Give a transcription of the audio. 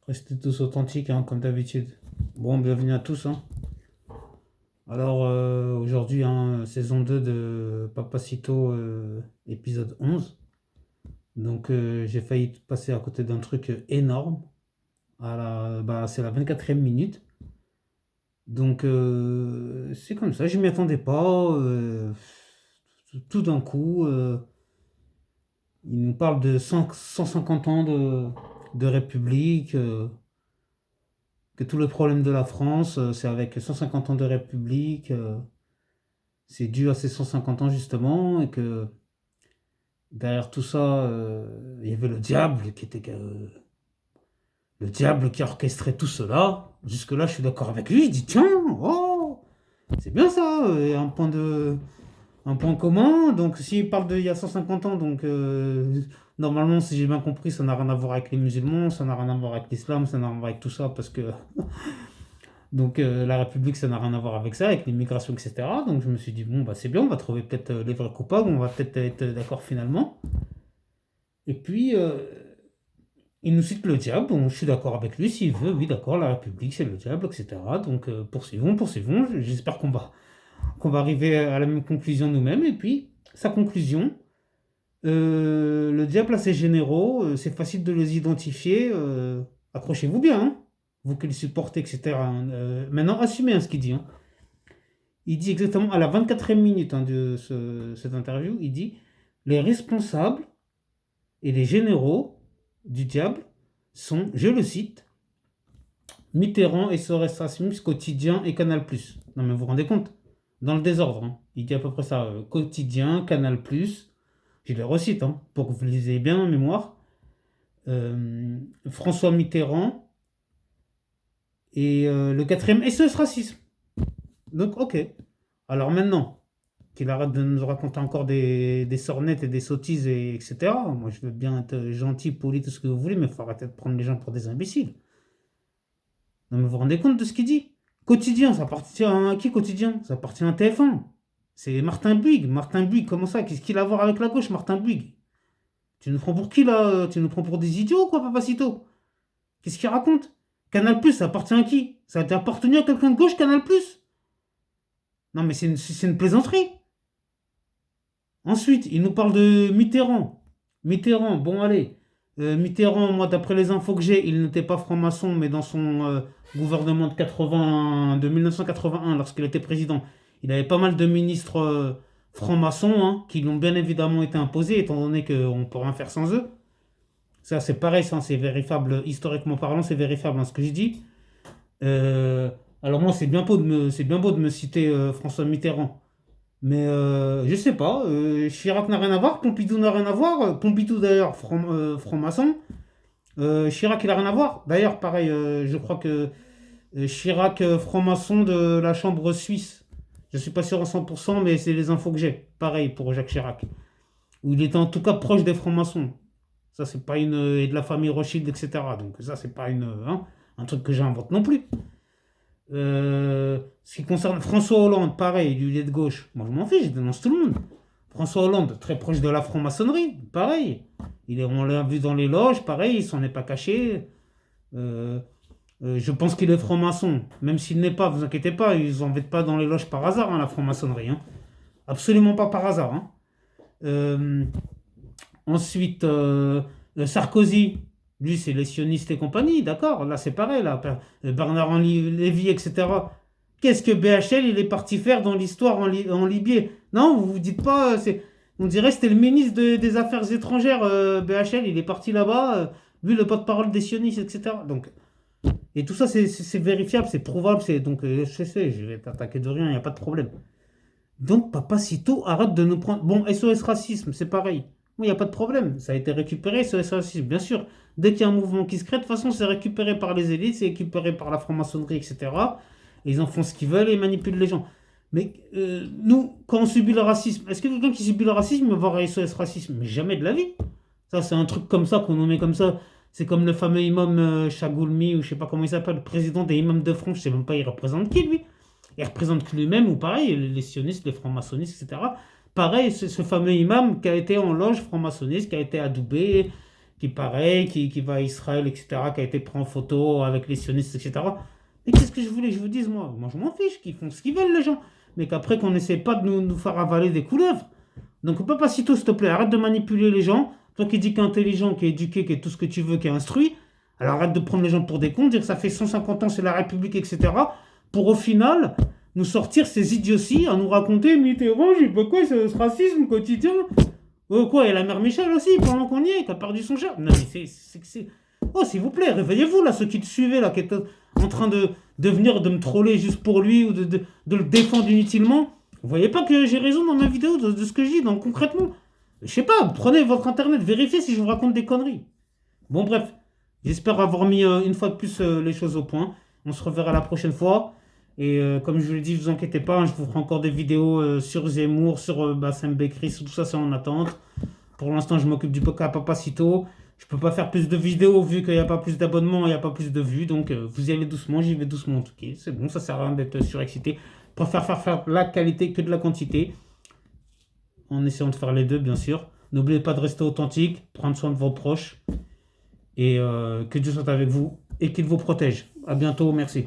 Restez tous authentiques, hein, comme d'habitude. Bon, bienvenue à tous, hein. Alors, aujourd'hui, hein, saison 2 de Papacito, épisode 11. Donc, j'ai failli passer à côté d'un truc énorme. C'est la 24e minute. Donc, c'est comme ça, je m'y attendais pas. Tout d'un coup, il nous parle de 150 ans de République. Que tout le problème de la France, c'est avec 150 ans de République, c'est dû à ces 150 ans justement, et que derrière tout ça, il y avait le diable qui orchestrait tout cela. Jusque-là, je suis d'accord avec lui. Je dis tiens, oh, c'est bien ça, un point commun. Donc, s'il parle d'il y a 150 ans, donc normalement, si j'ai bien compris, ça n'a rien à voir avec les musulmans, ça n'a rien à voir avec l'islam, ça n'a rien à voir avec tout ça, parce que donc la République, ça n'a rien à voir avec ça, avec l'immigration, etc. Donc je me suis dit, bon, bah, c'est bien, on va trouver peut-être les vrais coupables, on va peut-être être d'accord finalement. Et puis, il nous cite le diable, bon, je suis d'accord avec lui, s'il veut, oui, d'accord, la République, c'est le diable, etc. Donc poursuivons, poursuivons, j'espère qu'on va arriver à la même conclusion nous-mêmes. Et puis, sa conclusion, le diable a ses généraux, c'est facile de les identifier, accrochez-vous bien, hein, vous qui les supportez, etc. Maintenant, assumez, hein, ce qu'il dit, hein. Il dit exactement à la 24e minute, hein, de cette interview, il dit les responsables et les généraux du diable sont, je le cite, Mitterrand, SOS Racisme, Quotidien et Canal+. Non mais vous vous rendez compte? Dans le désordre, hein. Il dit à peu près ça, Quotidien, Canal+, je les recite, hein, pour que vous les ayez bien en mémoire. François Mitterrand et le quatrième SOS Racisme. Donc ok. Alors maintenant, qu'il arrête de nous raconter encore des sornettes et des sottises, etc. Moi, je veux bien être gentil, poli, tout ce que vous voulez, mais il faut arrêter de prendre les gens pour des imbéciles. Non, mais vous vous rendez compte de ce qu'il dit? Quotidien, ça appartient à qui quotidien? Ça appartient à TF1. C'est Martin Bouygues. Martin Bouygues, comment ça? Qu'est-ce qu'il a à voir avec la gauche, Martin Bouygues? Tu nous prends pour qui là? Tu nous prends pour des idiots, quoi, Papacito? Qu'est-ce qu'il raconte? Canal Plus, ça appartient à qui? Ça a appartenu à quelqu'un de gauche, Canal Plus? Non, mais c'est une plaisanterie. Ensuite, il nous parle de Mitterrand. Mitterrand, bon allez. Mitterrand, moi d'après les infos que j'ai, il n'était pas franc-maçon, mais dans son gouvernement de 1981, lorsqu'il était président, il avait pas mal de ministres francs-maçons, hein, qui l'ont bien évidemment été imposés, étant donné qu'on ne peut rien faire sans eux. Ça c'est pareil, ça, c'est vérifiable, historiquement parlant, c'est vérifiable, hein, ce que je dis. Euh, alors moi, c'est bien beau de me citer François Mitterrand. Mais je sais pas, Chirac n'a rien à voir, Pompidou n'a rien à voir, Pompidou d'ailleurs franc-maçon, Chirac il a rien à voir. D'ailleurs pareil, je crois que Chirac franc-maçon de la chambre suisse, je suis pas sûr à 100%, mais c'est les infos que j'ai. Pareil pour Jacques Chirac, où il était en tout cas proche des francs-maçons. Ça c'est pas une et de la famille Rothschild, etc. Donc ça c'est pas hein, un truc que j'invente non plus. Ce qui concerne François Hollande, pareil, lui il est de gauche. Moi je m'en fiche, je dénonce tout le monde. François Hollande, très proche de la franc-maçonnerie, pareil. On l'a vu dans les loges, pareil, il s'en est pas caché. Euh, je pense qu'il est franc-maçon, même s'il n'est pas, vous inquiétez pas, ils en mettent pas dans les loges par hasard, hein, la franc-maçonnerie, hein. Absolument pas par hasard, hein. Euh, Ensuite, Sarkozy, lui, c'est les sionistes et compagnie, d'accord? Là, c'est pareil, là. Bernard-Henri Lévy, etc. Qu'est-ce que BHL, il est parti faire dans l'histoire en Libye? Non, vous vous dites pas, on dirait que c'était le ministre des Affaires étrangères, BHL, il est parti là-bas, lui, le porte-parole des sionistes, etc. Donc, et tout ça, c'est vérifiable, c'est prouvable, donc, je sais, je vais t'attaquer de rien, il n'y a pas de problème. Donc, Papacito, arrête de nous prendre. Bon, SOS Racisme, c'est pareil. Il n'y a pas de problème. Ça a été récupéré, SOS Racisme, bien sûr. Dès qu'il y a un mouvement qui se crée, de toute façon, c'est récupéré par les élites, c'est récupéré par la franc-maçonnerie, etc. Et ils en font ce qu'ils veulent et ils manipulent les gens. Mais nous, quand on subit le racisme, est-ce que quelqu'un qui subit le racisme va voir SOS Racisme? Mais jamais de la vie. Ça, c'est un truc comme ça qu'on nous met comme ça. C'est comme le fameux imam Chagoulmi, ou je sais pas comment il s'appelle, le président des imams de France, je sais même pas, il représente qui, lui? Il représente que lui-même, ou pareil, les sionistes, les francs-maçonnistes, etc. Pareil, ce fameux imam qui a été en loge franc-maçonniste, qui a été adoubé, qui pareil, qui va à Israël, etc., qui a été pris en photo avec les sionistes, etc. Mais qu'est-ce que je voulais que je vous dise, moi? Moi, je m'en fiche, qu'ils font ce qu'ils veulent, les gens. Mais qu'après, qu'on n'essaie pas de nous faire avaler des couleuvres. Donc, Papacito, s'il te plaît, arrête de manipuler les gens. Toi qui dis qu'est intelligent, qui est éduqué, qui est tout ce que tu veux, qui est instruit, alors arrête de prendre les gens pour des cons, dire que ça fait 150 ans, c'est la République, etc. Pour au final, nous sortir ces idioties à nous raconter Mitterrand, je sais pas quoi, c'est ce racisme quotidien. Oh quoi, et la mère Michel aussi, pendant qu'on y est, qui a perdu son chat. Non, mais c'est. Oh, s'il vous plaît, réveillez-vous, là, ceux qui te suivaient, là, qui étaient en train de venir, de me troller juste pour lui, ou de le défendre inutilement. Vous voyez pas que j'ai raison dans ma vidéo, de ce que je dis, donc concrètement. Je sais pas, prenez votre internet, vérifiez si je vous raconte des conneries. Bon, bref, j'espère avoir mis une fois de plus les choses au point. On se reverra la prochaine fois. Et comme je vous l'ai dit, ne vous inquiétez pas, hein, je vous ferai encore des vidéos sur Zemmour, sur Bassem Bekri, tout ça c'est en attente. Pour l'instant, je m'occupe du podcast Papacito. Je peux pas faire plus de vidéos vu qu'il n'y a pas plus d'abonnements, il n'y a pas plus de vues. Donc vous y allez doucement, j'y vais doucement. Ok, c'est bon, ça sert à rien d'être surexcité. Je préfère faire la qualité que de la quantité. En essayant de faire les deux, bien sûr. N'oubliez pas de rester authentique, prendre soin de vos proches. Et que Dieu soit avec vous et qu'il vous protège. À bientôt, merci.